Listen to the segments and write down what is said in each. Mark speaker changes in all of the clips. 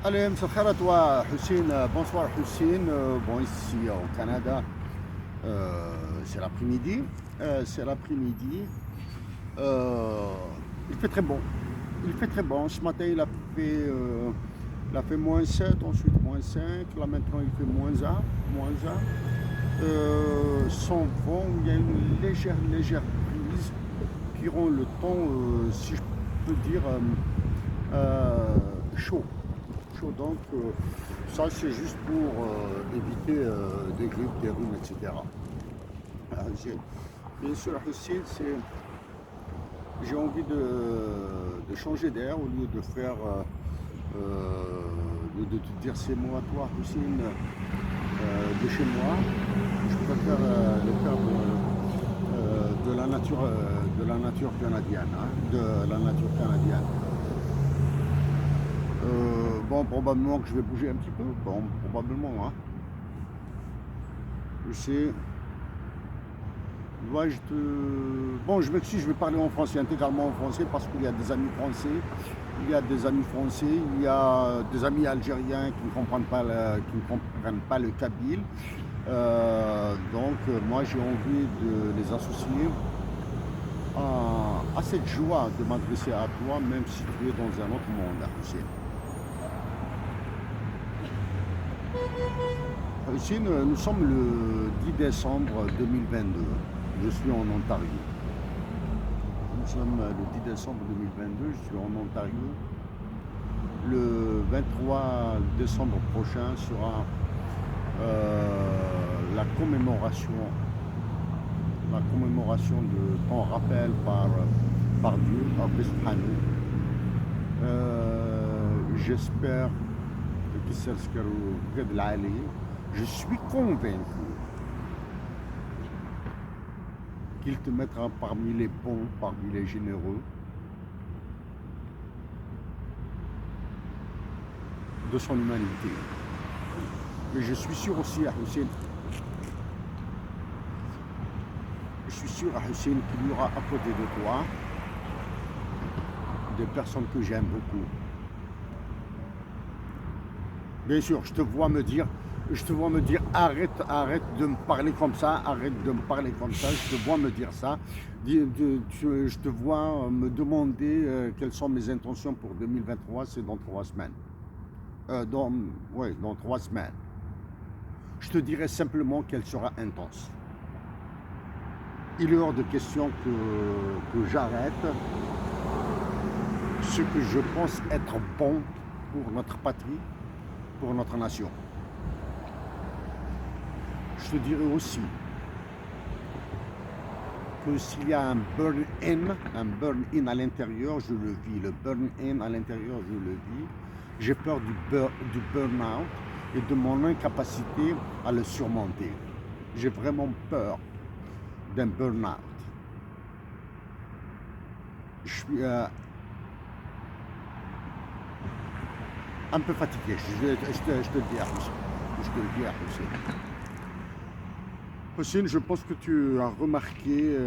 Speaker 1: Allez, مساء الخير à toi, Hussein. Bonsoir, Hussein. Bon, ici au Canada, c'est l'après-midi. C'est l'après-midi. Euh, il fait très bon. Il fait très bon. Ce matin, il a fait -7, ensuite -5. Là, maintenant, il fait -1. -1. Sans vent, il y a une légère brise qui rend le temps, si je peux dire, chaud. Donc, ça, c'est juste pour éviter des grippes, des rhumes, etc. Bien sûr, aussi, j'ai envie de changer d'air au lieu de faire, au lieu de te dire c'est moi, toi, Hussein, de chez moi. Je préfère le faire de la nature canadienne, hein, de la nature canadienne. Bon, probablement que je vais bouger un petit peu. Bon, probablement, hein. Je sais. Bon, je m'excuse, je vais parler en français, intégralement en français, parce qu'il y a des amis français, il y a des amis français, il y a des amis algériens qui ne comprennent pas le kabyle. Moi, j'ai envie de les associer à cette joie de m'adresser à toi, même si tu es dans un autre monde, tu sais. Ici, nous sommes le 10 décembre 2022. Je suis en Ontario. Nous sommes le 10 décembre 2022, je suis en Ontario. Le 23 décembre prochain sera la commémoration de ton rappel par Dieu, par Subhanahu. J'espère que je suis convaincu qu'il te mettra parmi les bons, parmi les généreux de son humanité. Mais je suis sûr aussi à Hussein, qu'il y aura à côté de toi des personnes que j'aime beaucoup. Bien sûr, je te vois me dire, arrête de me parler comme ça, je te vois me dire ça, je te vois me demander quelles sont mes intentions pour 2023, c'est dans 3 semaines. Dans 3 semaines. Je te dirai simplement qu'elle sera intense. Il est hors de question que j'arrête ce que je pense être bon pour notre patrie, pour notre nation. Je te dirais aussi que s'il y a un burn-in à l'intérieur, je le vis. Le burn-in à l'intérieur, je le vis. J'ai peur du burn-out et de mon incapacité à le surmonter. J'ai vraiment peur d'un burn-out. Je suis un peu fatigué, je te le dis à Hussein. Hussein, je pense que tu as remarqué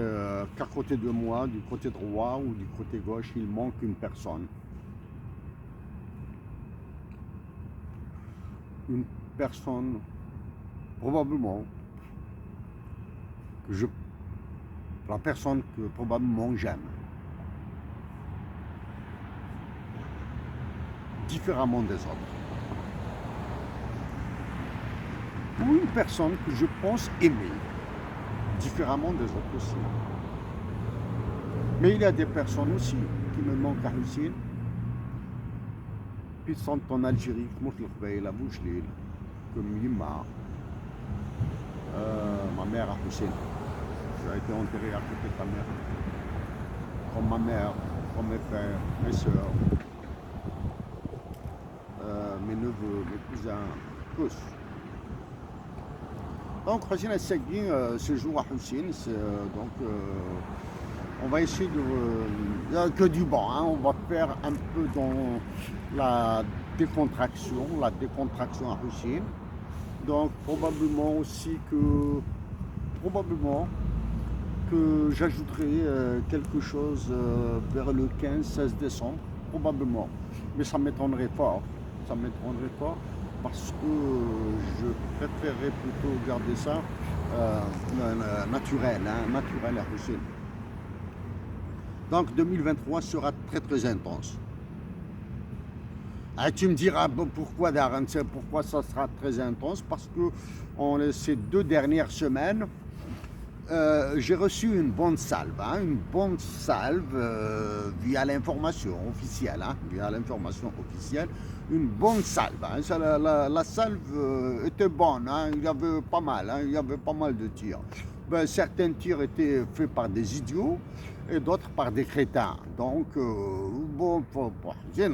Speaker 1: qu'à côté de moi, du côté droit ou du côté gauche, il manque une personne. Une personne, probablement, la personne que probablement j'aime. Différemment des autres. Ou une personne que je pense aimer, différemment des autres aussi. Mais il y a des personnes aussi qui me manquent à Hussein. Puis sont en Algérie, comme Yima, ma mère à Hussein. J'ai été enterré à côté de ta mère. Comme ma mère, comme mes frères, mes soeurs, mes neveux, mes cousins, tous. Donc, Hussein a segué ce jour à Hussein. On va essayer que du bon. Hein, on va faire un peu dans la décontraction à Hussein. Donc, probablement que j'ajouterai quelque chose vers le 15-16 décembre. Probablement. Mais ça m'étonnerait fort. ça ne m'étonnerait pas, parce que je préférerais plutôt garder ça naturel, hein, naturel à Hussein. Donc 2023 sera très très intense. Ah, tu me diras bon, pourquoi Darren, pourquoi ça sera très intense? Parce que ces 2 dernières semaines, j'ai reçu une bonne salve, hein, via l'information officielle, hein, une bonne salve. Hein. La salve était bonne, hein, il y avait pas mal, hein, il y avait pas mal de tirs. Ben, certains tirs étaient faits par des idiots et d'autres par des crétins. Donc, bon, on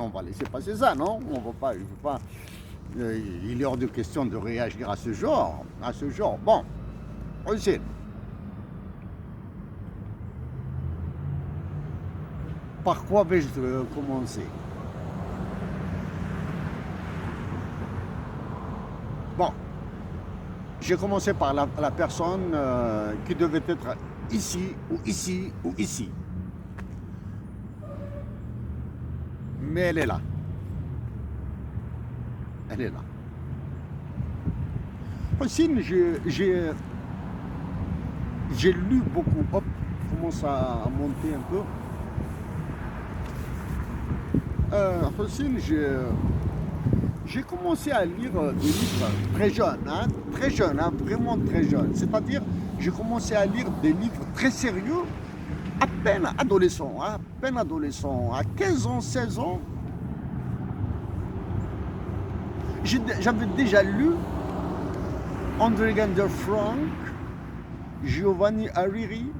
Speaker 1: va laisser passer ça, non? On va pas, il est hors de question de réagir à ce genre, Bon, aussi. Par quoi vais-je commencer? Bon, j'ai commencé par la personne qui devait être ici, ou ici, ou ici. Mais elle est là. Elle est là. Aussi, j'ai lu beaucoup. Hop, je commence à monter un peu. Aussi, j'ai commencé à lire des livres très jeunes, hein, vraiment très jeunes. C'est-à-dire, j'ai commencé à lire des livres très sérieux, à peine adolescent, à 15 ans, 16 ans. J'avais déjà lu André Gander Frank, Giovanni Hariri,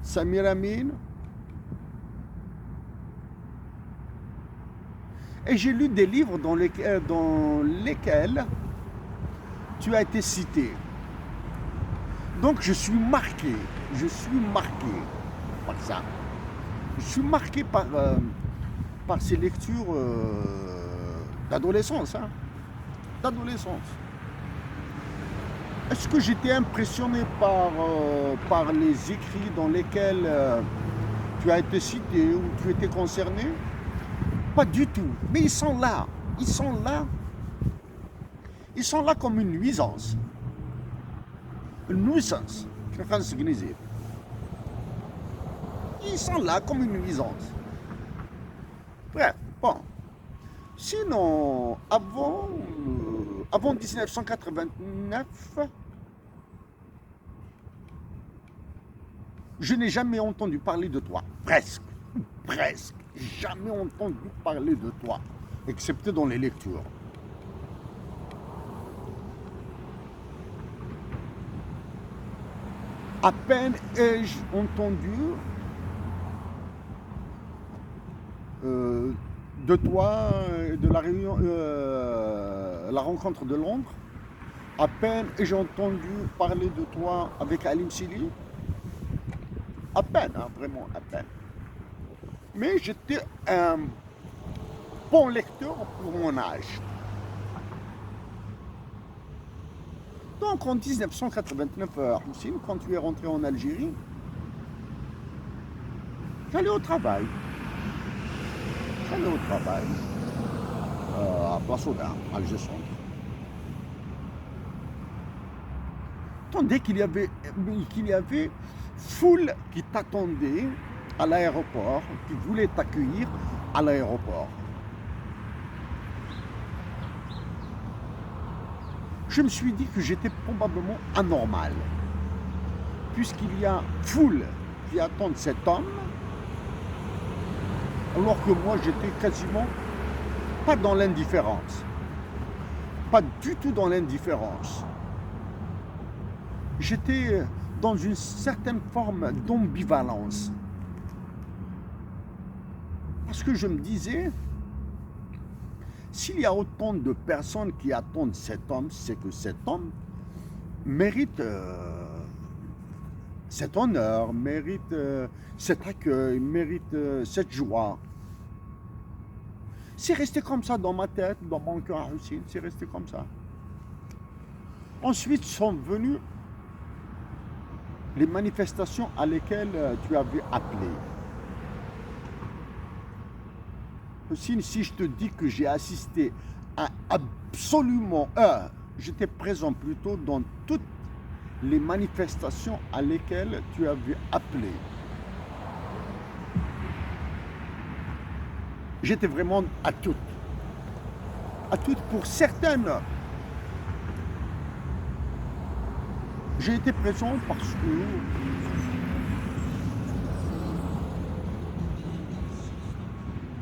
Speaker 1: Samir Amin. Et j'ai lu des livres dans lesquels tu as été cité. Donc je suis marqué par ça. Je suis marqué par ces lectures d'adolescence. Hein, d'adolescence. Est-ce que j'étais impressionné par les écrits dans lesquels tu as été cité ou tu étais concerné? Pas du tout. Mais ils sont là. Ils sont là comme une nuisance. Une nuisance. Ils sont là comme une nuisance. Bref, bon. Sinon, avant 1989, je n'ai jamais entendu parler de toi. Presque. Jamais entendu parler de toi, excepté dans les lectures. À peine ai-je entendu de toi, de la réunion, la rencontre de Londres. À peine ai-je entendu parler de toi avec Alim Sili. À peine, hein, vraiment à peine. Mais j'étais un bon lecteur pour mon âge. Donc en 1989, Hussein, quand tu es rentré en Algérie, j'allais au travail. À Place Audin, à Alger Centre. Tandis qu'il y avait foule qui t'attendait à l'aéroport, qui voulait t'accueillir à l'aéroport. Je me suis dit que j'étais probablement anormal, puisqu'il y a foule qui attend cet homme, alors que moi j'étais quasiment pas dans l'indifférence, pas du tout dans l'indifférence. J'étais dans une certaine forme d'ambivalence. Parce que je me disais, s'il y a autant de personnes qui attendent cet homme, c'est que cet homme mérite cet honneur, mérite cet accueil, mérite cette joie. C'est resté comme ça dans ma tête, dans mon cœur aussi, c'est resté comme ça. Ensuite sont venues les manifestations à lesquelles tu avais appelé. Houssine, si je te dis que j'ai assisté à absolument, j'étais présent plutôt dans toutes les manifestations à lesquelles tu avais appelé. J'étais vraiment à toutes. À toutes, pour certaines. J'ai été présent parce que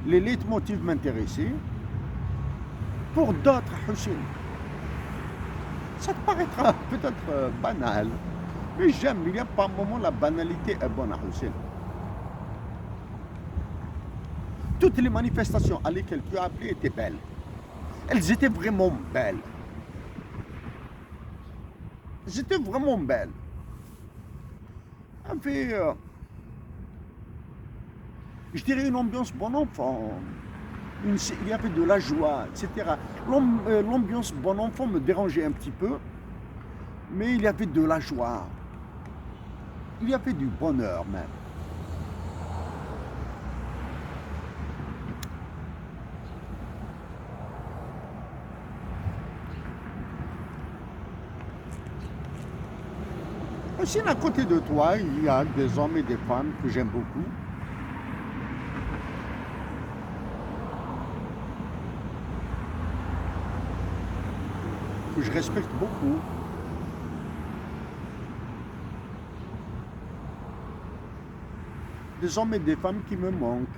Speaker 1: les leitmotivs m'intéressaient. Pour d'autres, Houssine, ça te paraîtra peut-être banal, mais j'aime, il n'y a pas un moment la banalité est bonne à Houssine. Toutes les manifestations à lesquelles tu as appelé étaient belles. Elles étaient vraiment belles. Elles étaient vraiment belles. Avec, je dirais une ambiance bon enfant. Il y avait de la joie, etc. L'ambiance bon enfant me dérangeait un petit peu, mais il y avait de la joie. Il y avait du bonheur même. Aussi, à côté de toi, il y a des hommes et des femmes que j'aime beaucoup. Que je respecte beaucoup. Des hommes et des femmes qui me manquent.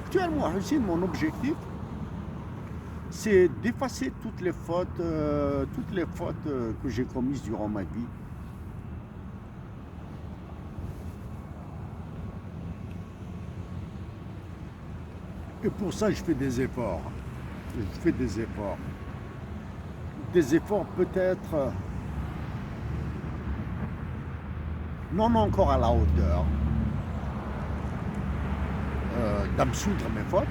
Speaker 1: Actuellement, Houssine, mon objectif, c'est d'effacer toutes les fautes que j'ai commises durant ma vie. Et pour ça, je fais des efforts. Je fais des efforts. Des efforts peut-être non encore à la hauteur d'absoudre mes fautes.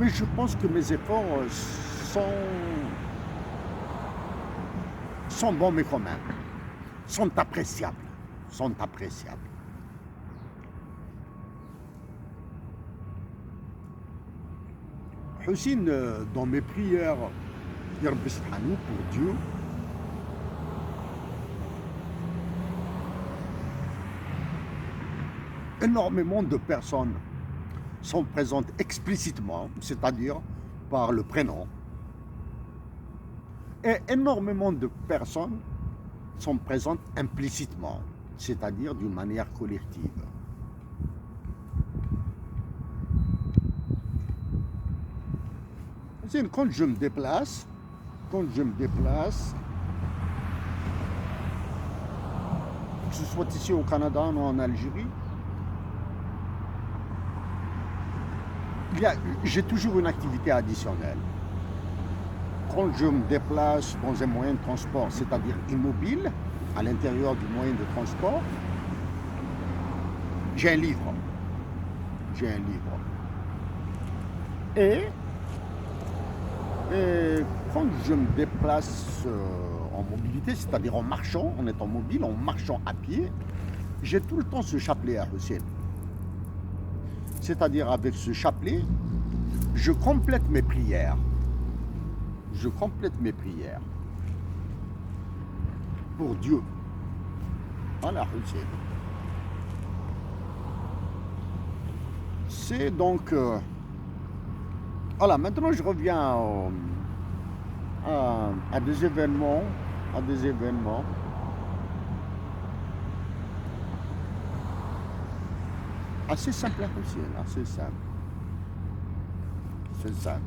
Speaker 1: Mais je pense que mes efforts sont bons mais quand même, sont appréciables. Houssine, dans mes prières, Ya Rabbi Subhanahu, pour Dieu, énormément de personnes sont présentes explicitement, c'est-à-dire par le prénom, et énormément de personnes sont présentes implicitement, c'est-à-dire d'une manière collective. Quand je me déplace, que ce soit ici au Canada ou en Algérie, j'ai toujours une activité additionnelle. Quand je me déplace dans un moyen de transport, c'est-à-dire immobile, à l'intérieur du moyen de transport, j'ai un livre. Et quand je me déplace en mobilité, c'est-à-dire en marchant, en étant mobile, en marchant à pied, j'ai tout le temps ce chapelet à Houssine. C'est-à-dire avec ce chapelet, je complète mes prières. Pour Dieu. Voilà, Houssine. C'est donc... voilà, maintenant je reviens à des événements. Assez simple, Houssine, assez simple. C'est simple.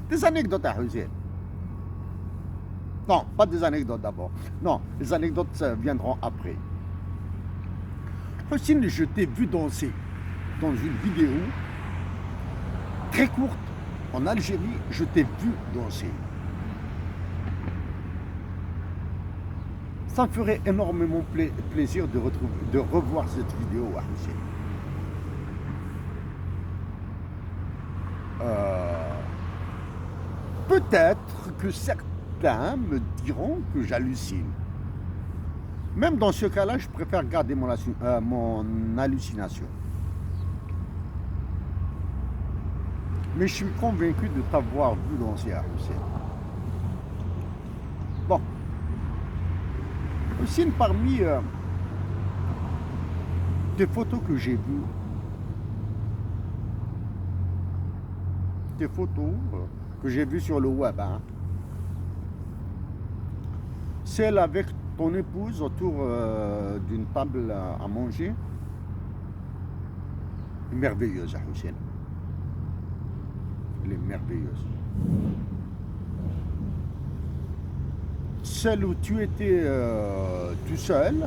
Speaker 1: Des anecdotes à Houssine. Non, pas des anecdotes d'abord. Non, les anecdotes viendront après. Houssine, je t'ai vu danser dans une vidéo très courte en Algérie. Je t'ai vu danser. Ça me ferait énormément plaisir de revoir cette vidéo à Houssine. Peut-être que certains me diront que j'hallucine. Même dans ce cas-là, je préfère garder mon hallucination. Mais je suis convaincu de t'avoir vu danser à Hussein. Bon, Hussein, parmi des photos que j'ai vues, des photos que j'ai vues sur le web, hein, celle avec ton épouse autour d'une table à manger, merveilleuse, Hussein. Elle est merveilleuse. Celle où tu étais tout seul,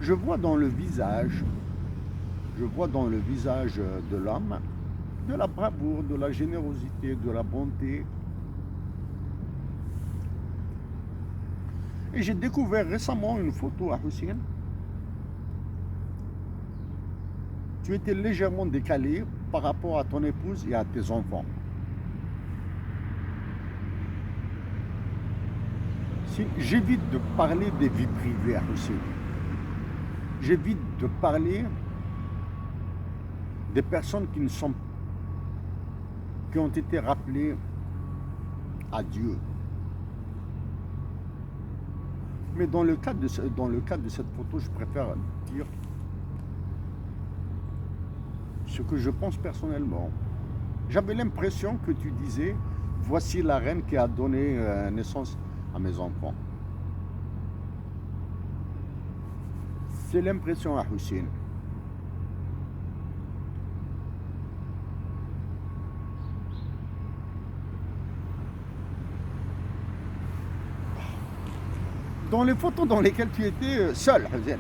Speaker 1: je vois dans le visage de l'homme, de la bravoure, de la générosité, de la bonté. Et j'ai découvert récemment une photo à Hussein. Tu étais légèrement décalé par rapport à ton épouse et à tes enfants. J'évite de parler des vies privées à Hussein. J'évite de parler des personnes qui ont été rappelées à Dieu. Mais dans le cadre de cette photo, je préfère dire ce que je pense personnellement. J'avais l'impression que tu disais, voici la reine qui a donné naissance à mes enfants. C'est l'impression à Hussein. Dans les photos dans lesquelles tu étais seul, Hussein.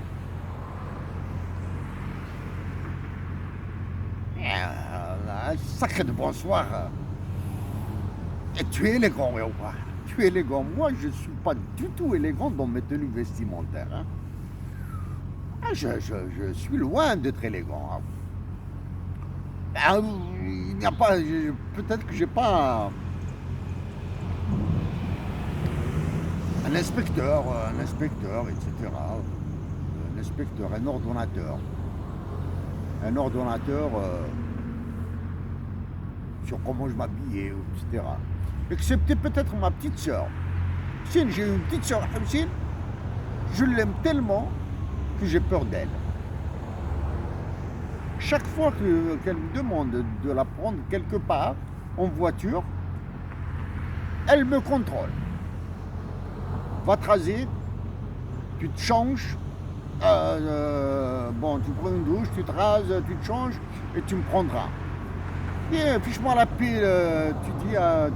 Speaker 1: Un sacré de bonsoir. Et tu es élégant, ou pas? Tu es élégant. Moi, je ne suis pas du tout élégant dans mes tenues vestimentaires. Hein. Je suis loin d'être élégant. Hein. Il n'y a pas. Peut-être que j'ai pas un inspecteur, etc. Un inspecteur, un ordonnateur. Un ordonnateur sur comment je m'habillais, etc. Excepté peut-être ma petite sœur. Si j'ai une petite sœur, Hussein, je l'aime tellement que j'ai peur d'elle. Chaque fois qu'elle me demande de la prendre quelque part, en voiture, elle me contrôle. Va te raser, tu te changes, bon, tu prends une douche, tu te rases, tu te changes et tu me prendras. Et fiche-moi la paix,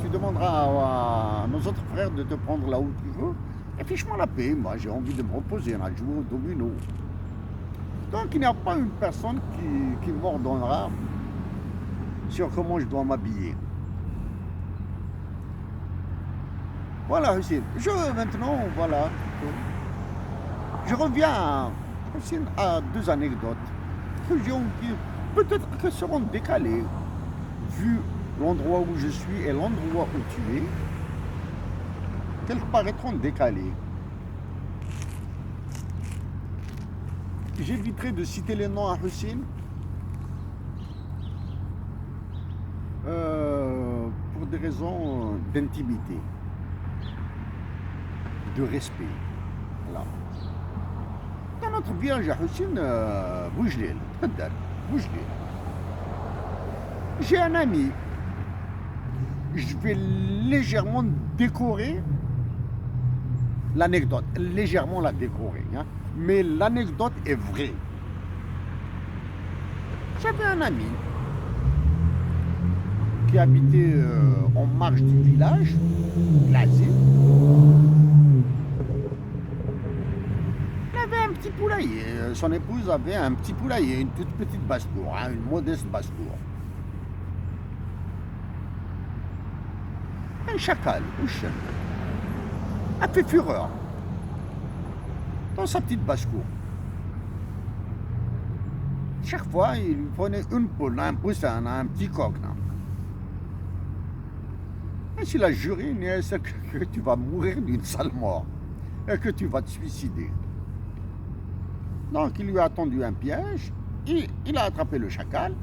Speaker 1: tu demanderas à nos autres frères de te prendre là où tu veux. Et fiche-moi la paix, moi j'ai envie de me reposer, à jouer au domino. Donc il n'y a pas une personne qui m'ordonnera sur comment je dois m'habiller. Voilà, Hussein. Maintenant, voilà. Je reviens à deux anecdotes que j'ai envie, peut-être qu'elles seront décalées, vu l'endroit où je suis et l'endroit où tu es, qu'elles paraîtront décalées. J'éviterai de citer les noms à Hussein pour des raisons d'intimité, de respect. Voilà. Dans notre village à Hussein, Boujlil, j'ai un ami. Je vais légèrement décorer l'anecdote, légèrement la décorer, hein. Mais l'anecdote est vraie. J'avais un ami qui habitait en marge du village, l'asile. Il avait un petit poulailler. Son épouse avait un petit poulailler, une toute petite basse-cour, hein, une modeste basse-cour. Un chacal, un chien, a fait fureur dans sa petite basse-cour. Chaque fois, il lui prenait une poule, un poussin, un petit coq. Et s'il a juré, Inès, que tu vas mourir d'une sale mort et que tu vas te suicider. Donc il lui a tendu un piège, il a attrapé le chacal.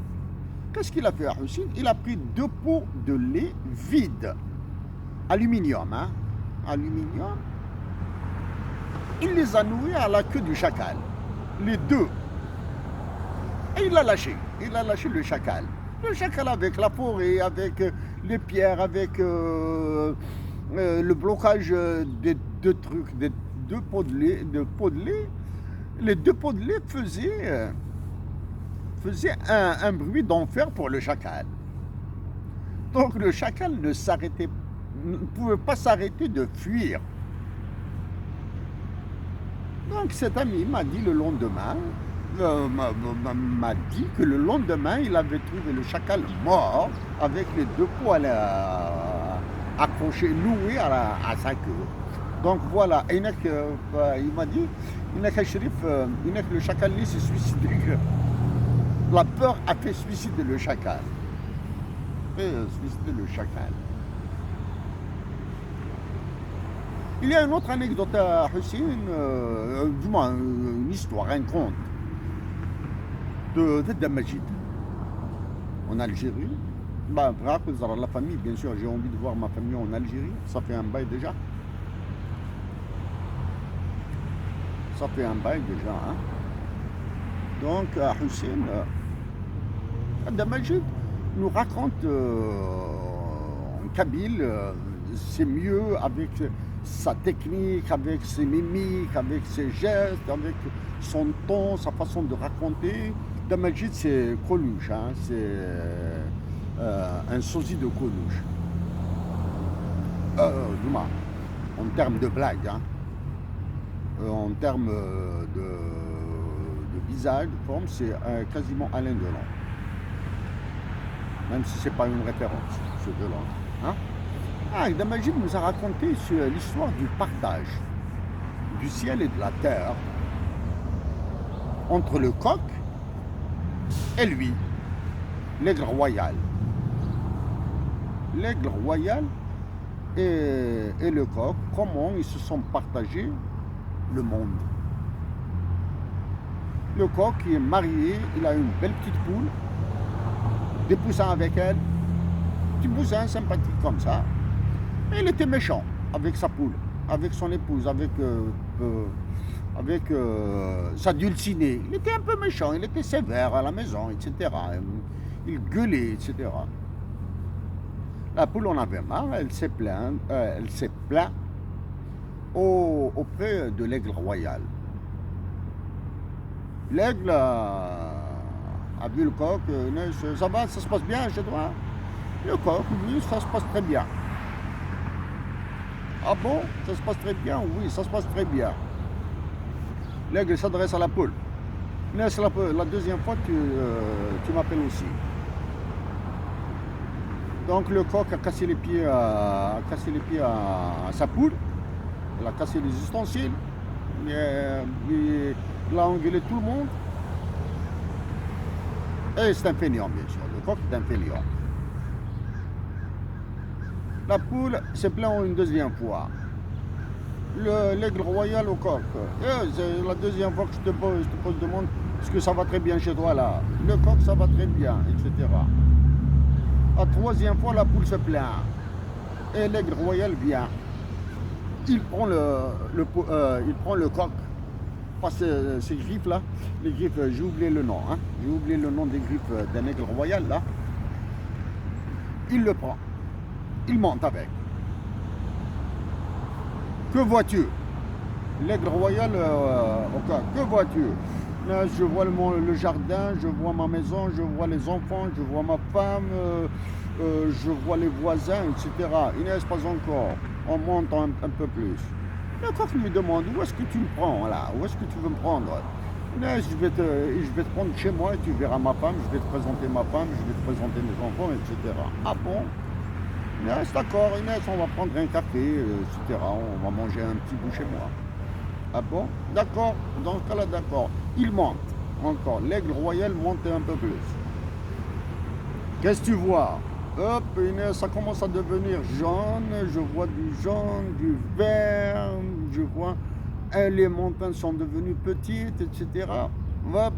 Speaker 1: Qu'est-ce qu'il a fait à Hussein? Il a pris 2 pots de lait vides, aluminium, hein, aluminium. Il les a noués à la queue du chacal, les 2. Et il l'a lâché le chacal. Le chacal avec la forêt, avec les pierres, avec le blocage des 2 trucs, des 2 pots de lait, les 2 pots de lait faisaient un bruit d'enfer pour le chacal. Donc le chacal ne pouvait pas s'arrêter de fuir. Donc cet ami m'a dit le lendemain, m'a dit que le lendemain, il avait trouvé le chacal mort avec les 2 pots accrochés, noués à sa queue. Donc voilà, il m'a dit, le chacal s'est suicidé. La peur a fait suicider le chacal. Il y a une autre anecdote à Hussein, du moins une histoire, un conte de Damajid en Algérie. La famille, bien sûr, j'ai envie de voir ma famille en Algérie, ça fait un bail déjà. Hein. Donc Hussein, Damajid nous raconte en kabyle, c'est mieux avec sa technique, avec ses mimiques, avec ses gestes, avec son ton, sa façon de raconter. Damajid, c'est Coluche, hein, c'est un sosie de Coluche. En termes de blague, hein. En termes de visage, de forme, c'est quasiment Alain Delon. Même si ce n'est pas une référence, ce Delon. Hein? Damajid nous a raconté l'histoire du partage du ciel et de la terre entre le coq et lui, l'aigle royal. L'aigle royal et le coq, comment ils se sont partagés le monde. Le coq est marié, il a une belle petite poule, des poussins avec elle, petit poussin sympathique comme ça. Et il était méchant avec sa poule, avec son épouse, avec sa dulcinée. Il était un peu méchant, il était sévère à la maison, etc. Il gueulait, etc. La poule en avait marre, elle s'est plainte auprès de l'aigle royal. L'aigle a vu le coq, ça va, ça se passe bien chez toi? Le coq, oui, ça se passe très bien. Ah bon, ça se passe très bien? Oui, ça se passe très bien. L'aigle s'adresse à la poule. La 2e fois, tu m'appelles aussi. Donc le coq a cassé les pieds à sa poule. Il a cassé les ustensiles. Il a engueulé tout le monde. Et c'est un fainéant, bien sûr. Le coq est un fainéant. La poule s'est plainte une 2e fois. L'aigle royal au coq. C'est la 2e fois que je te demande est-ce que ça va très bien chez toi là. Le coq, ça va très bien, etc. La 3e fois, la poule se plaint. Et l'aigle royal vient. Il prend le coq. Pas ces griffes là. Les griffes, j'ai oublié le nom. Hein. J'ai oublié le nom des griffes d'un aigle royal là. Il le prend. Il monte avec. Que vois-tu? L'aigle royal au coq. Que vois-tu? Là, je vois le jardin, je vois ma maison, je vois les enfants, je vois ma femme, je vois les voisins, etc. Inès, pas encore. On monte un peu plus. Le coq lui demande, où est-ce que tu me prends là? Où est-ce que tu veux me prendre? Inès, je vais te prendre chez moi et tu verras ma femme, je vais te présenter ma femme, je vais te présenter mes enfants, etc. Ah bon? Inès, d'accord, Inès, on va prendre un café, etc. On va manger un petit bout chez moi. Ah bon? D'accord, dans ce cas-là, d'accord. Il monte encore. L'aigle royal monte un peu plus. Qu'est-ce que tu vois? Hop, ça commence à devenir jaune. Je vois du jaune, du vert. Je vois les montagnes sont devenues petites, etc. Hop,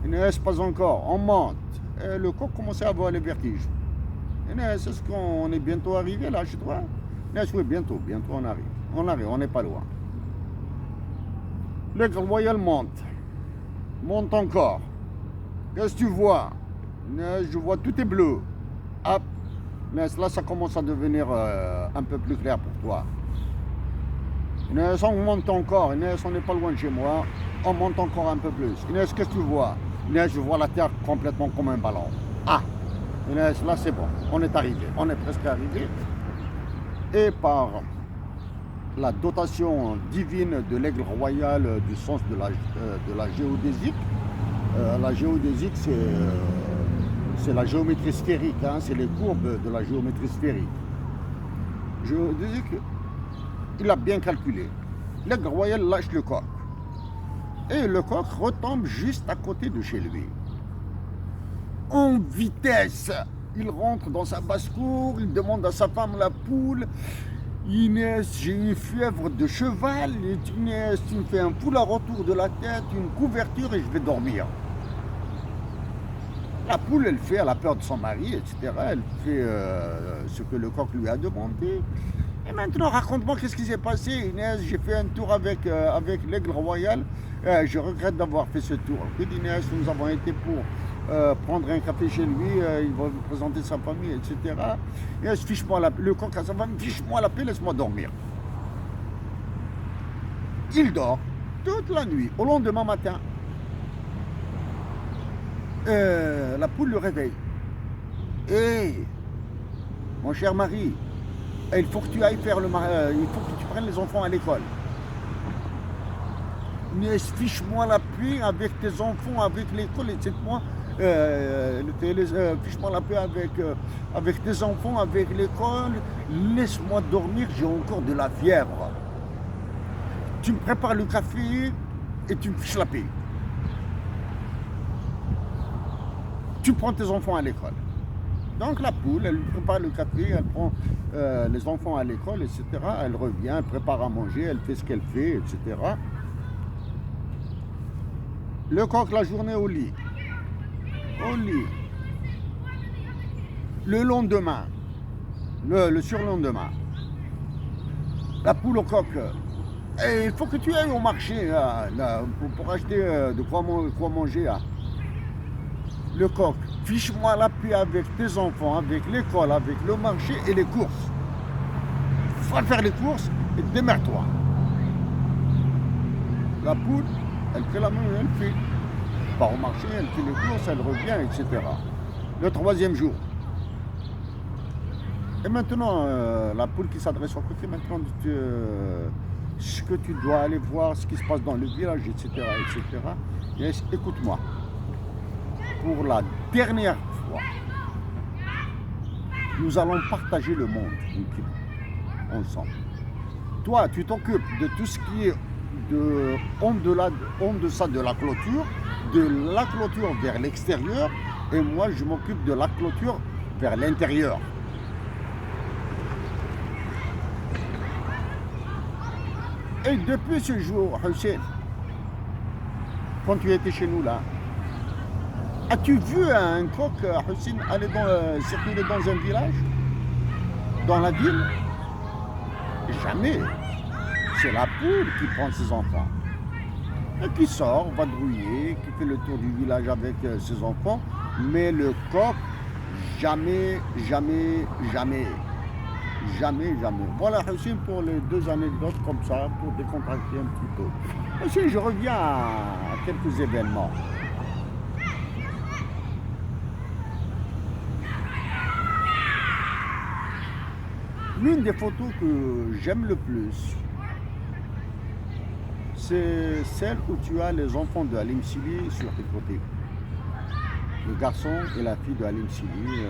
Speaker 1: c'est pas encore. On monte. Et le coq commençait à avoir les vertiges. C'est ce qu'on est bientôt arrivé là chez toi. Oui, bientôt on arrive. On n'est pas loin. L'aigle royal monte encore. Qu'est-ce que tu vois? Je vois tout est bleu. Hop. Là, ça commence à devenir un peu plus clair pour toi. On monte encore. On n'est pas loin de chez moi. On monte encore un peu plus. Qu'est-ce que tu vois? Je vois la terre complètement comme un ballon. Ah. Là, c'est bon. On est arrivé. On est presque arrivé. Et par la dotation divine de l'aigle royal du sens de la géodésique, la géodésique, c'est la géométrie sphérique, hein, c'est les courbes de la géométrie sphérique. Géodésique, il a bien calculé. L'aigle royal lâche le coq. Et le coq retombe juste à côté de chez lui. En vitesse, il rentre dans sa basse-cour, il demande à sa femme la poule. Inès, j'ai une fièvre de cheval. Inès, tu me fais un foulard autour de la tête, une couverture et je vais dormir. La poule, elle a peur de son mari, etc. Elle fait ce que le coq lui a demandé. Et maintenant, raconte-moi qu'est-ce qui s'est passé, Inès. J'ai fait un tour avec l'aigle royal. Je regrette d'avoir fait ce tour. Écoute, Inès, nous avons été pour prendre un café chez lui. Il va vous présenter sa famille, etc. Inès, fiche-moi la paix. Le coq à sa femme, fiche-moi la paix, laisse-moi dormir. Il dort toute la nuit. Au lendemain matin, la poule le réveille. Hé, mon cher mari, il faut que tu ailles faire il faut que tu prennes les enfants à l'école. Mais fiche-moi la paix avec tes enfants, avec l'école, etc. Fiche-moi la paix avec tes enfants, avec l'école. Laisse-moi dormir, j'ai encore de la fièvre. Tu me prépares le café et tu me fiches la paix. Tu prends tes enfants à l'école. Donc la poule, elle lui prépare le café, elle prend les enfants à l'école, etc. Elle revient, elle prépare à manger, elle fait ce qu'elle fait, etc. Le coq, la journée au lit. Au lit. Le lendemain, le surlendemain, la poule au coq. Et il faut que tu ailles au marché pour acheter de quoi manger. Le coq, fiche-moi la paix avec tes enfants, avec l'école, avec le marché et les courses. Va faire les courses et démerde-toi. La poule, elle fait la même, elle fait. Elle part au marché, elle fait les courses, elle revient, etc. Le troisième jour. Et maintenant, la poule qui s'adresse au coq, maintenant, ce que tu dois aller voir, ce qui se passe dans le village, etc. etc. Et écoute-moi. Pour la dernière fois, nous allons partager le monde ensemble. Toi, tu t'occupes de tout ce qui est en deçà de la clôture vers l'extérieur, et moi je m'occupe de la clôture vers l'intérieur. Et depuis ce jour, Hussein, quand tu étais chez nous là, as-tu vu un coq, Hussein, circuler dans un village? Dans la ville? Jamais. C'est la poule qui prend ses enfants. Et qui sort, vadrouiller, qui fait le tour du village avec ses enfants. Mais le coq, jamais, jamais, jamais. Jamais, jamais. Voilà, Hussein, pour les 2 anecdotes comme ça, pour décontracter un petit peu. Hussein, je reviens à quelques événements. L'une des photos que j'aime le plus, c'est celle où tu as les enfants de Halim Sili sur tes côtés. Le garçon et la fille de Halim Sili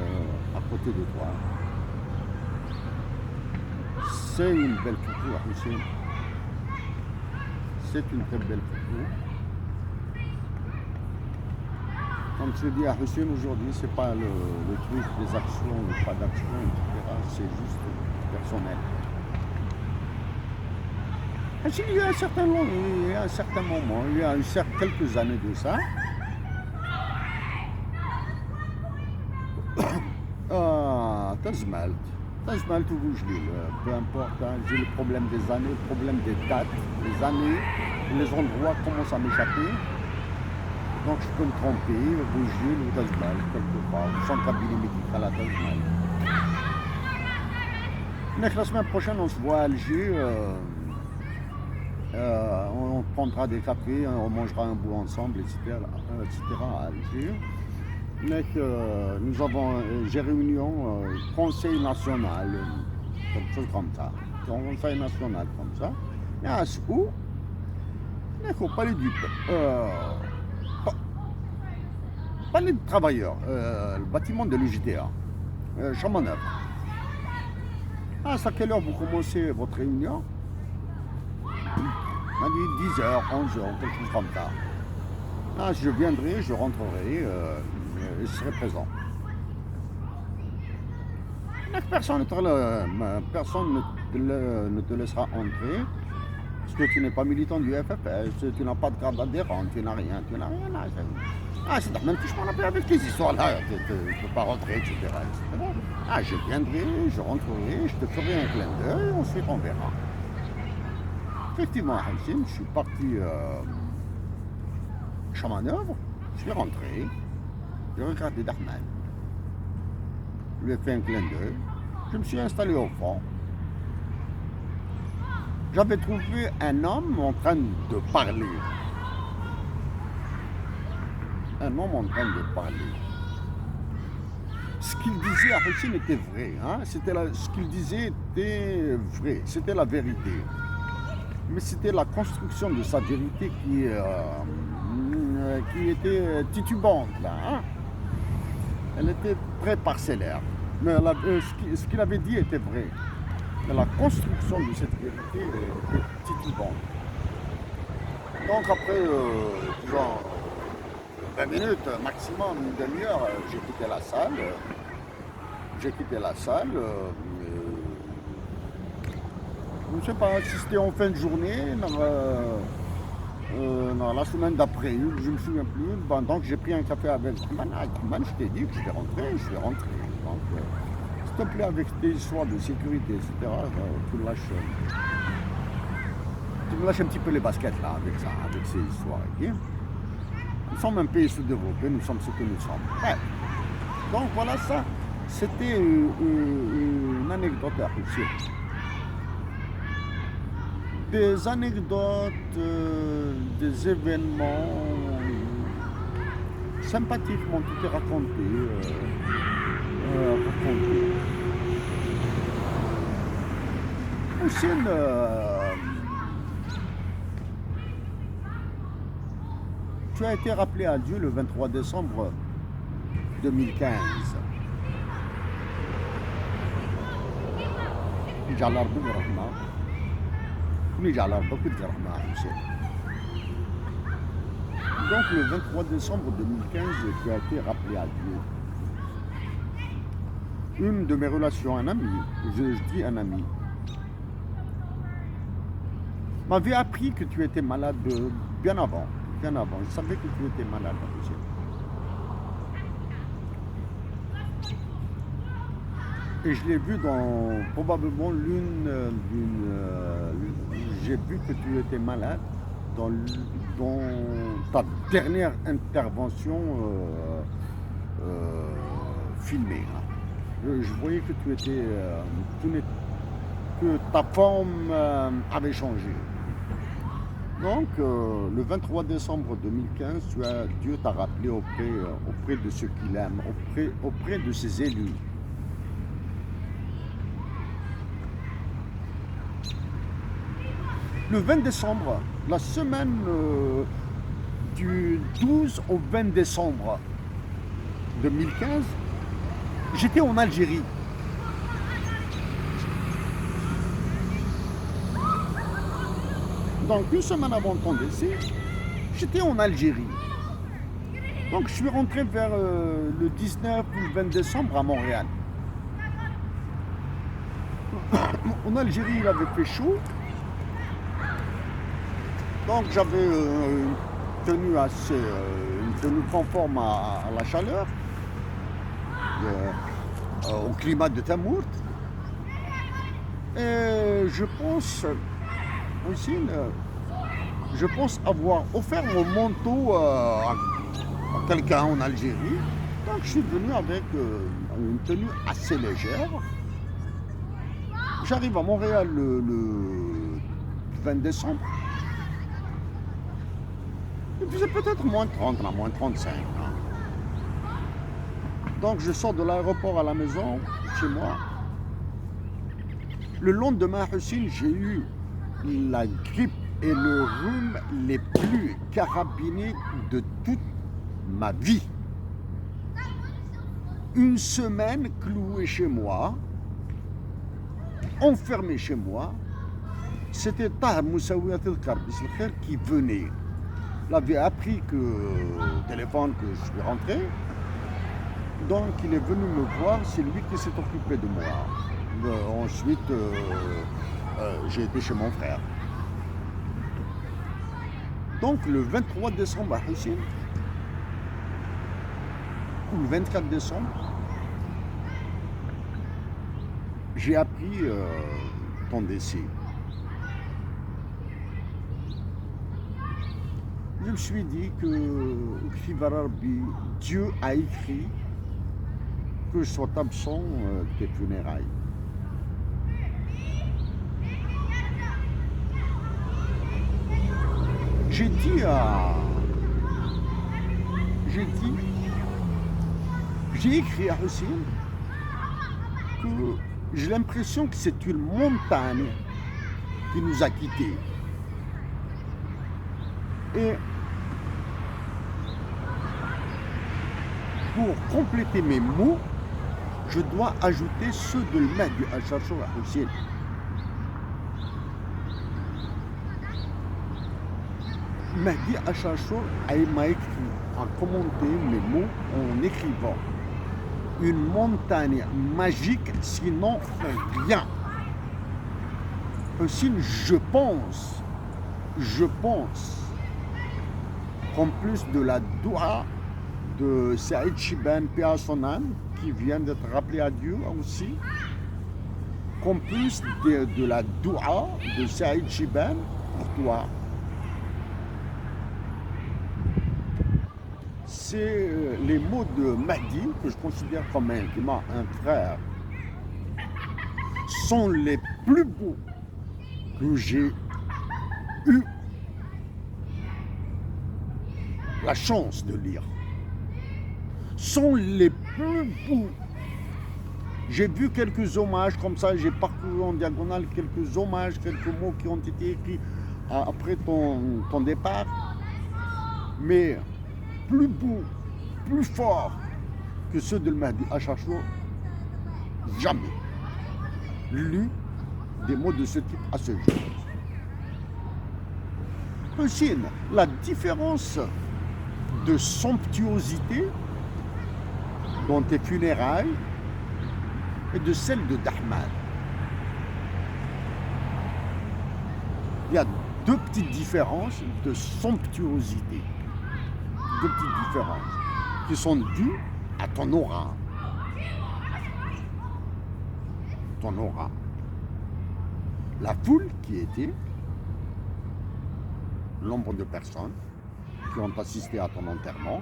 Speaker 1: à côté de toi. C'est une belle photo, Hussein. C'est une très belle photo. Comme je te dis à Hussein aujourd'hui, c'est pas le truc des actions ou pas d'actions, etc. C'est juste personnel. Il y a un certain moment, il y a quelques années de ça, Tazmalt, Tazmalt ou Boujlil, peu importe, hein, j'ai le problème des années, le problème des dates, les années, les endroits commencent à m'échapper. Donc je peux me tromper, Boujlil ou Tazmalt, quelque part, ou sans cabinet médical à Tazmalt. Mais la semaine prochaine, on se voit à Alger. On prendra des cafés, on mangera un bout ensemble, etc. À Alger. J'ai réunion conseil national, quelque chose comme ça. Conseil national comme ça. Et à ce où, il faut parler parler de travailleurs, le bâtiment de l'UJDA, Chamonix. À quelle heure vous commencez votre réunion? On m'a dit 10h, 11h, quelque chose comme ça. Je viendrai, je rentrerai, et je serai présent. Personne ne te laissera entrer, parce que tu n'es pas militant du FFS, tu n'as pas de carte d'adhérent, tu n'as rien. C'est même que je m'en appelle avec les histoires là, tu ne peux pas rentrer, etc. Je viendrai, je rentrerai, je te ferai un clin d'œil, ensuite on verra. Effectivement, à Hussein, je suis parti Chamanœuvre, je suis rentré, j'ai regardé Dahman, je lui ai fait un clin d'œil, je me suis installé au fond. J'avais trouvé un homme en train de parler. Ce qu'il disait à Hussein était vrai, hein? Ce qu'il disait était vrai, c'était la vérité. Mais c'était la construction de sa vérité qui était titubante, là. Hein? Elle était très parcellaire. Mais ce qu'il avait dit était vrai. Mais la construction de cette vérité était titubante. Donc après, genre 20 minutes, maximum une demi-heure, j'ai quitté la salle. Je ne sais pas si c'était en fin de journée, dans la semaine d'après, je ne me souviens plus. Donc j'ai pris un café avec Rahman, je t'ai dit que je suis rentré. Donc, s'il te plaît, avec tes histoires de sécurité, etc., tu me lâches un petit peu les baskets là, avec ces histoires. Okay? Nous sommes un pays sous-développé, nous sommes ce que nous sommes. Ouais. Donc voilà ça, c'était une anecdote à Hussein. Des anecdotes, des événements sympathiques m'ont été racontés. Hussein, tu as été rappelé à Dieu le 23 décembre 2015. Donc le 23 décembre 2015, tu as été rappelé à Dieu. Une de mes relations, un ami, je dis un ami, m'avait appris que tu étais malade bien avant. Je savais que tu étais malade. Et je l'ai vu dans probablement j'ai vu que tu étais malade dans ta dernière intervention filmée. Je voyais que tu étais, que ta forme avait changé. Donc, le 23 décembre 2015, Dieu t'a rappelé auprès de ceux qu'il aime, auprès de ses élus. Le 20 décembre, la semaine du 12 au 20 décembre 2015, j'étais en Algérie. Donc une semaine avant ton décès, j'étais en Algérie. Donc je suis rentré vers le 19 ou le 20 décembre à Montréal. En Algérie, il avait fait chaud. Donc j'avais une tenue conforme à la chaleur, au climat de Tamourt. Et je pense aussi, je pense avoir offert mon manteau à quelqu'un en Algérie. Donc je suis venu avec une tenue assez légère. J'arrive à Montréal le 20 décembre. Il faisait peut-être moins 30, là, moins 35. Hein. Donc je sors de l'aéroport à la maison, chez moi. Le lendemain, Hussein, j'ai eu la grippe et le rhume les plus carabinés de toute ma vie. Une semaine cloué chez moi, enfermé chez moi. C'était Tahar Moussawiyat el-Karb qui venait. Il avait appris que au téléphone que je suis rentré. Donc il est venu me voir, c'est lui qui s'est occupé de moi. Ensuite, j'ai été chez mon frère. Donc le 23 décembre à Hussein, ou le 24 décembre, j'ai appris ton décès. Je me suis dit que Dieu a écrit que je sois absent des funérailles. J'ai écrit à Hussein que j'ai l'impression que c'est une montagne qui nous a quittés. Et pour compléter mes mots, je dois ajouter ceux de Mahdi Acharchour à Hussein. Mahdi Acharchour m'a écrit, a commenté mes mots en écrivant une montagne magique, sinon rien. Hussein, je pense qu'en plus de la doua de Saïd Chiban Pia Sonan, qui vient d'être rappelé à Dieu aussi, qu'en plus de la doua de Saïd Chiban pour toi, c'est les mots de Mahdi, que je considère comme un frère, sont les plus beaux que j'ai eu la chance de lire. Sont les plus beaux. J'ai vu quelques hommages comme ça, j'ai parcouru en diagonale quelques hommages, quelques mots qui ont été écrits après ton départ. Mais plus beaux, plus forts que ceux de Mahdi Acharchour, jamais lu des mots de ce type à ce jour. Aussi, la différence de somptuosité dans tes funérailles et de celle de Dahman. Il y a deux petites différences de somptuosité. Deux petites différences qui sont dues à ton aura. Ton aura. La foule qui était nombre de personnes qui ont assisté à ton enterrement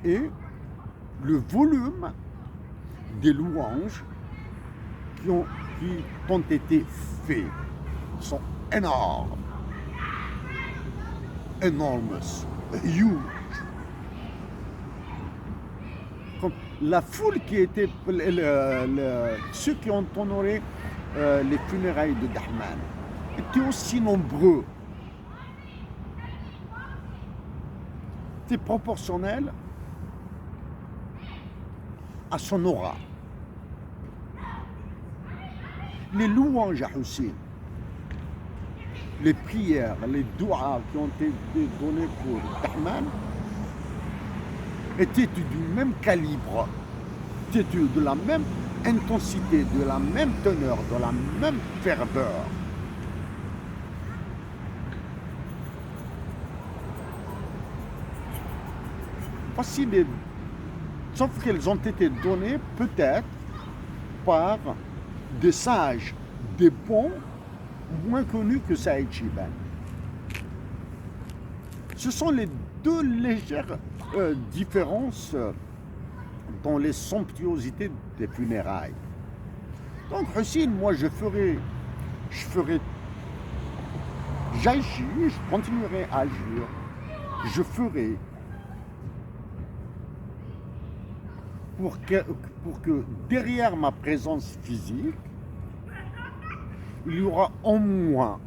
Speaker 1: et le volume des louanges qui t'ont été faits sont énormes, enormous, huge. Comme la foule qui était, ceux qui ont honoré les funérailles de Dahman étaient aussi nombreux. C'est proportionnel à son aura. Les louanges à Hussein, les prières, les doigts qui ont été donnés pour Rahman étaient du même calibre, étaient de la même intensité, de la même teneur, de la même ferveur. Facile, sauf qu'elles ont été données peut-être par des sages, des bons, moins connus que Saïd Chiban. Ce sont les deux légères différences dans les somptuosités des funérailles. Donc Hussein, moi j'agis, je continuerai à agir, je ferai pour que derrière ma présence physique, il y aura en moi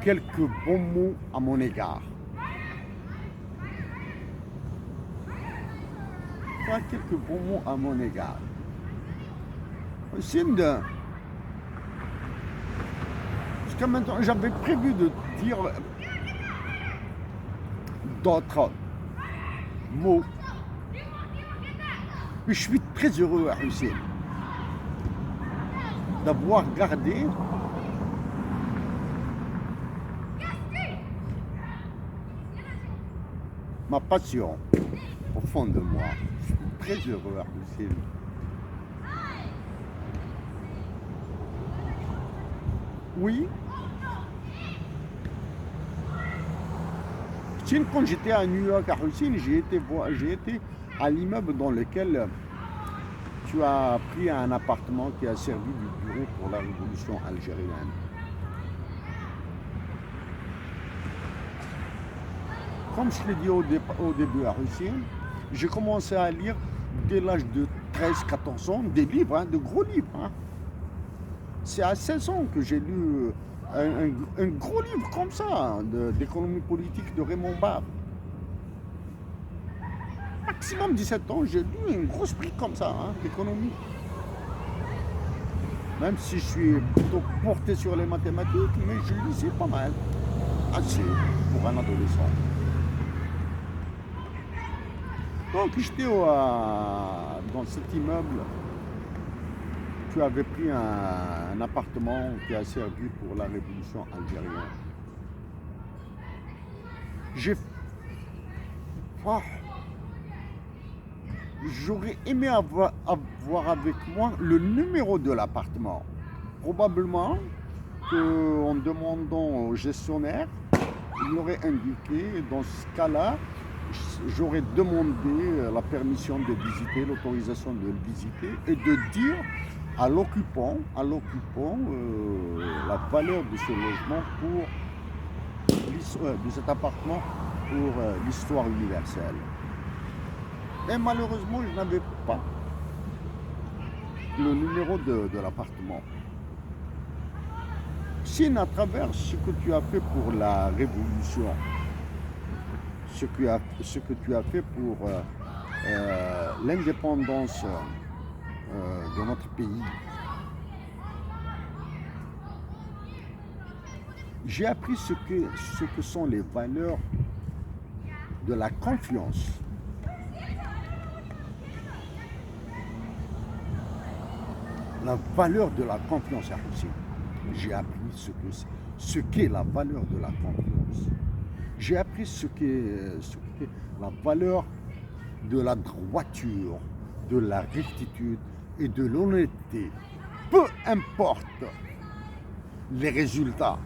Speaker 1: quelques bons mots à mon égard. Quelques bons mots à mon égard. Jusqu'à maintenant, j'avais prévu de dire d'autres mots. Mais je suis très heureux à Hussein d'avoir gardé ma passion au fond de moi. Je suis très heureux à Hussein. Oui. Quand j'étais à New York à Hussein, j'ai été à l'immeuble dans lequel tu as pris un appartement qui a servi de bureau pour la révolution algérienne. Comme je l'ai dit au début à Hussein, j'ai commencé à lire dès l'âge de 13-14 ans des livres, de gros livres. C'est à 16 ans que j'ai lu un gros livre comme ça, d'économie politique de Raymond Barre. Maximum 17 ans, j'ai lu un gros prix comme ça, d'économie. Même si je suis plutôt porté sur les mathématiques, mais je lisais pas mal. Assez pour un adolescent. Donc j'étais dans cet immeuble. Tu avais pris un appartement qui a servi pour la révolution algérienne. J'aurais aimé avoir avec moi le numéro de l'appartement. Probablement qu'en demandant au gestionnaire, il m'aurait indiqué, dans ce cas-là, j'aurais demandé la permission de visiter, l'autorisation de le visiter et de dire à l'occupant la valeur de ce logement de cet appartement pour l'histoire universelle. Et malheureusement, je n'avais pas le numéro de l'appartement. Si à travers ce que tu as fait pour la révolution, ce que tu as fait pour l'indépendance de notre pays, j'ai appris ce que sont les valeurs de la confiance. La valeur de la confiance à Hussein. J'ai appris ce qu'est la valeur de la confiance. J'ai appris ce qu'est la valeur de la droiture, de la rectitude et de l'honnêteté. Peu importe les résultats.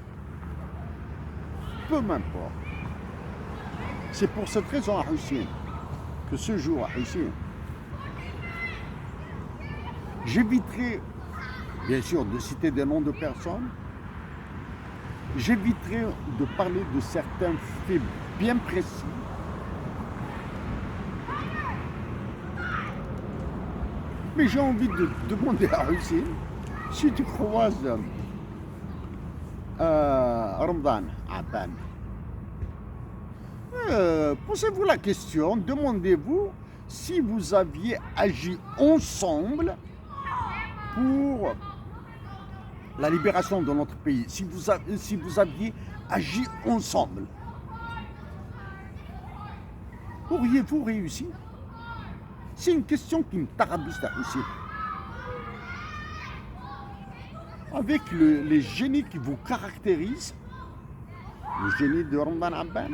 Speaker 1: Peu m'importe. C'est pour cette raison à Hussein que ce jour à Hussein, j'éviterai, bien sûr, de citer des noms de personnes. J'éviterai de parler de certains faits bien précis. Mais j'ai envie de demander à Hussein, si tu croises Ramadan Aban, posez-vous la question, demandez-vous si vous aviez agi ensemble pour la libération de notre pays, si vous aviez agi ensemble, auriez-vous réussi? C'est une question qui me tarabiste aussi. Avec les génies qui vous caractérisent, le génie de Ramadan Abban,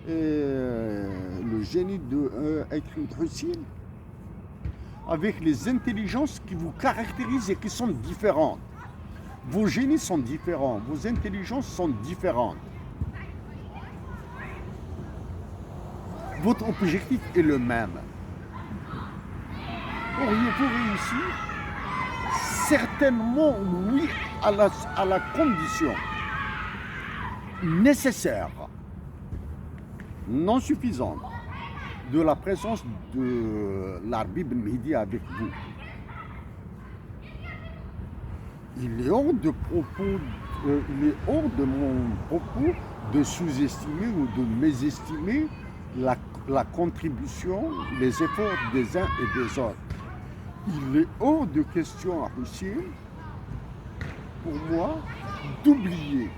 Speaker 1: le génie de Aït Hussein, avec les intelligences qui vous caractérisent et qui sont différentes. Vos génies sont différents, vos intelligences sont différentes. Votre objectif est le même. Auriez-vous réussi? Certainement oui, à la condition nécessaire, non suffisante, de la présence de l'Arbi Ben Mehdi avec vous. Il est hors de mon propos de sous-estimer ou de mésestimer la contribution, les efforts des uns et des autres. Il est hors de question à Hussein, pour moi, d'oublier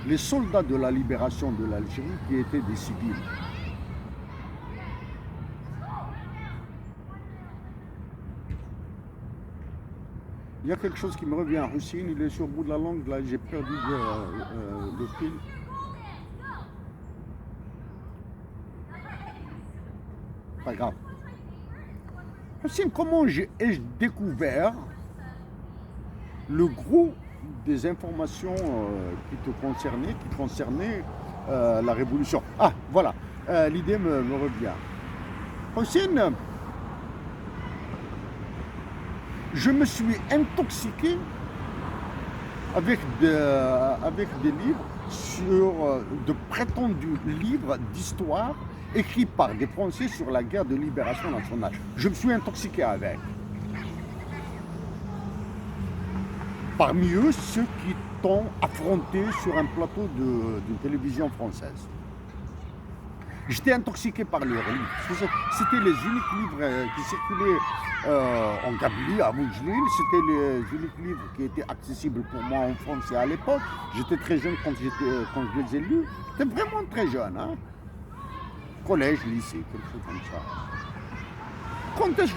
Speaker 1: les soldats de la libération de l'Algérie qui étaient des civils. Il y a quelque chose qui me revient à Hussein, il est sur le bout de la langue, là j'ai perdu le fil. Pas grave. Hussein, comment ai-je découvert le gros des informations qui concernaient la révolution? Ah, voilà, l'idée me revient. Hussein, je me suis intoxiqué avec des livres sur de prétendus livres d'histoire écrits par des Français sur la guerre de libération nationale. Je me suis intoxiqué avec. Parmi eux, ceux qui t'ont affronté sur un plateau d'une télévision française. J'étais intoxiqué par leurs livres. C'était les uniques livres qui circulaient en Kabylie, à Moujlil. C'était les uniques livres qui étaient accessibles pour moi en France et à l'époque. J'étais très jeune quand je les ai lus. J'étais vraiment très jeune. Hein? Collège, lycée, quelque chose comme ça. Quand est-ce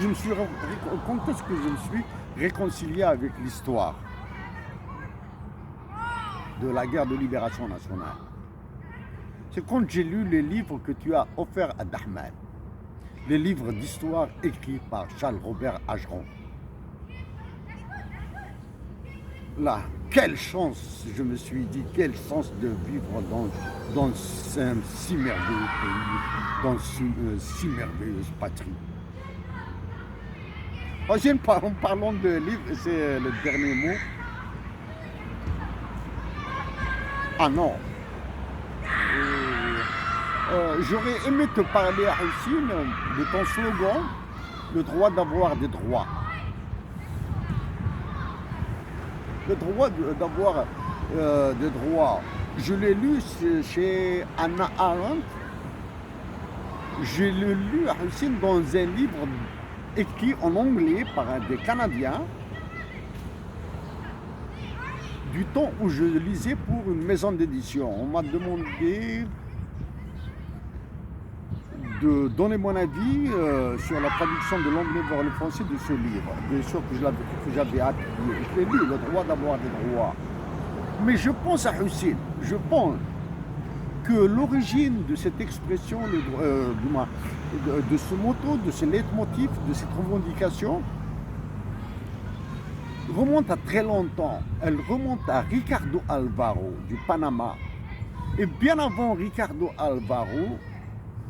Speaker 1: que je me suis réconcilié avec l'histoire de la guerre de libération nationale? C'est quand j'ai lu les livres que tu as offerts à Dahman, les livres d'histoire écrits par Charles-Robert Ageron. Là, quelle chance, je me suis dit, quelle chance de vivre dans un si merveilleux pays, dans une si merveilleuse patrie. En parlant de livres, c'est le dernier mot. Ah non. J'aurais aimé te parler, Hussein, de ton slogan, le droit d'avoir des droits. Le droit d'avoir des droits. Je l'ai lu chez Hannah Arendt. Je l'ai lu, Hussein, dans un livre écrit en anglais par des Canadiens, du temps où je lisais pour une maison d'édition. On m'a demandé de donner mon avis sur la traduction de l'anglais vers le français de ce livre. Bien sûr que j'avais appris. Je l'ai lu, le droit d'avoir des droits. Mais je pense à Hussein, je pense que l'origine de cette expression, de ce motto, de ce leitmotiv, de cette revendication, remonte à très longtemps. Elle remonte à Ricardo Alvaro du Panama. Et bien avant Ricardo Alvaro,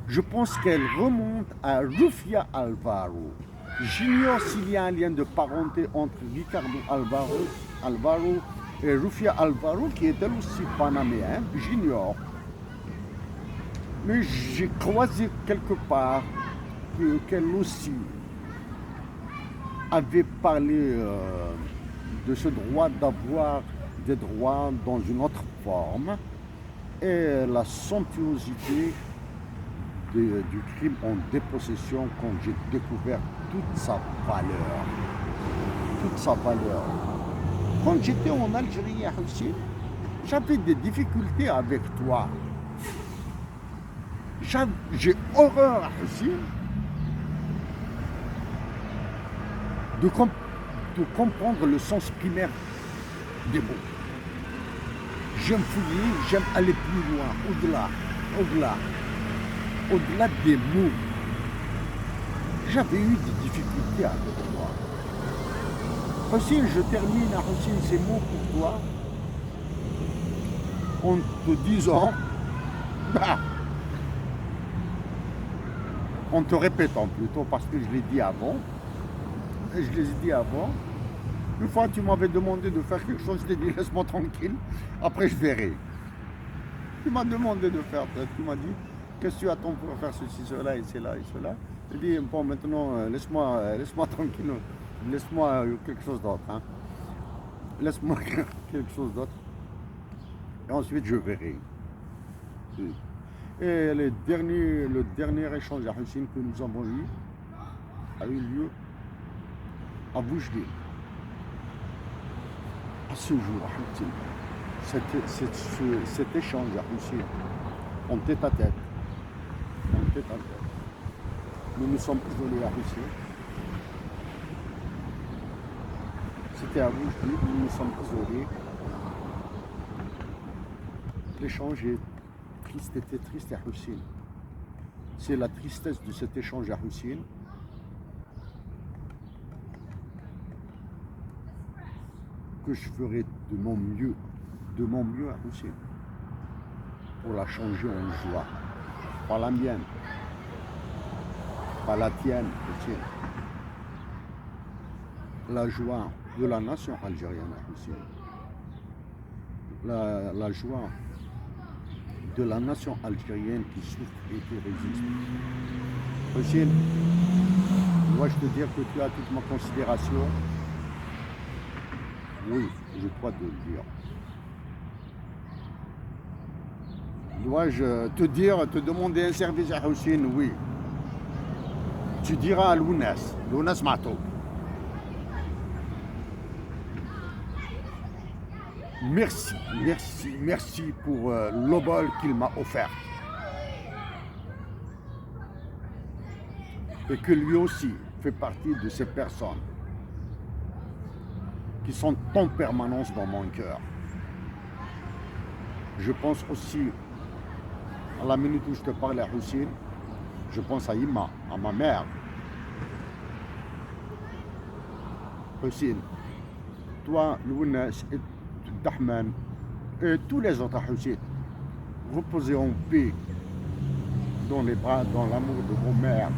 Speaker 1: je pense qu'elle remonte à Rufia Alvaro. J'ignore s'il y a un lien de parenté entre Ricardo Alvaro et Rufia Alvaro, qui est elle aussi panaméen, j'ignore. Mais j'ai croisé quelque part qu'elle aussi avait parlé de ce droit d'avoir des droits dans une autre forme et la somptuosité du crime en dépossession quand j'ai découvert toute sa valeur. toute sa valeur. Quand j'étais en Algérie, Hussein, j'avais des difficultés avec toi. J'ai horreur, Hussein, de comprendre le sens primaire des mots. J'aime fouiller, j'aime aller plus loin, au-delà des mots. J'avais eu des difficultés avec toi. Hussein, je termine à Hussein ces mots pour toi en te disant, en te répétant plutôt, parce que je l'ai dit avant, une fois tu m'avais demandé de faire quelque chose, je t'ai dit laisse-moi tranquille, après je verrai. Tu m'as demandé de faire, tu m'as dit qu'est-ce que tu attends pour faire ceci, cela et cela et cela. J'ai dit bon maintenant laisse-moi tranquille, laisse-moi quelque chose d'autre. Hein. Laisse-moi quelque chose d'autre. Et ensuite je verrai. Et le dernier échange à Hussein que nous avons eu a eu lieu à Boujdi. À ce jour, Hussein, cet échange à Hussein, en tête à tête, nous nous sommes isolés à Hussein. C'était à Boujdi, nous nous sommes isolés. L'échange était triste à Hussein. C'est la tristesse de cet échange à Hussein que je ferai de mon mieux à Hussein pour la changer en joie. Pas la mienne, pas la tienne, Hussein. La joie de la nation algérienne à Hussein. La joie de la nation algérienne qui souffre et qui résiste. Hussein, dois-je te dire que tu as toute ma considération? Oui, je dois te le dire. Dois-je te demander un service à Hussein? Oui. Tu diras à Lounas Mato. Merci pour l'obol qu'il m'a offert. Et que lui aussi fait partie de ces personnes qui sont en permanence dans mon cœur. Je pense aussi, à la minute où je te parle à Hussein, je pense à Ima, à ma mère. Hussein, toi, Lounas et Dahman et tous les autres Hussein, reposez en paix dans les bras, dans l'amour de vos mères.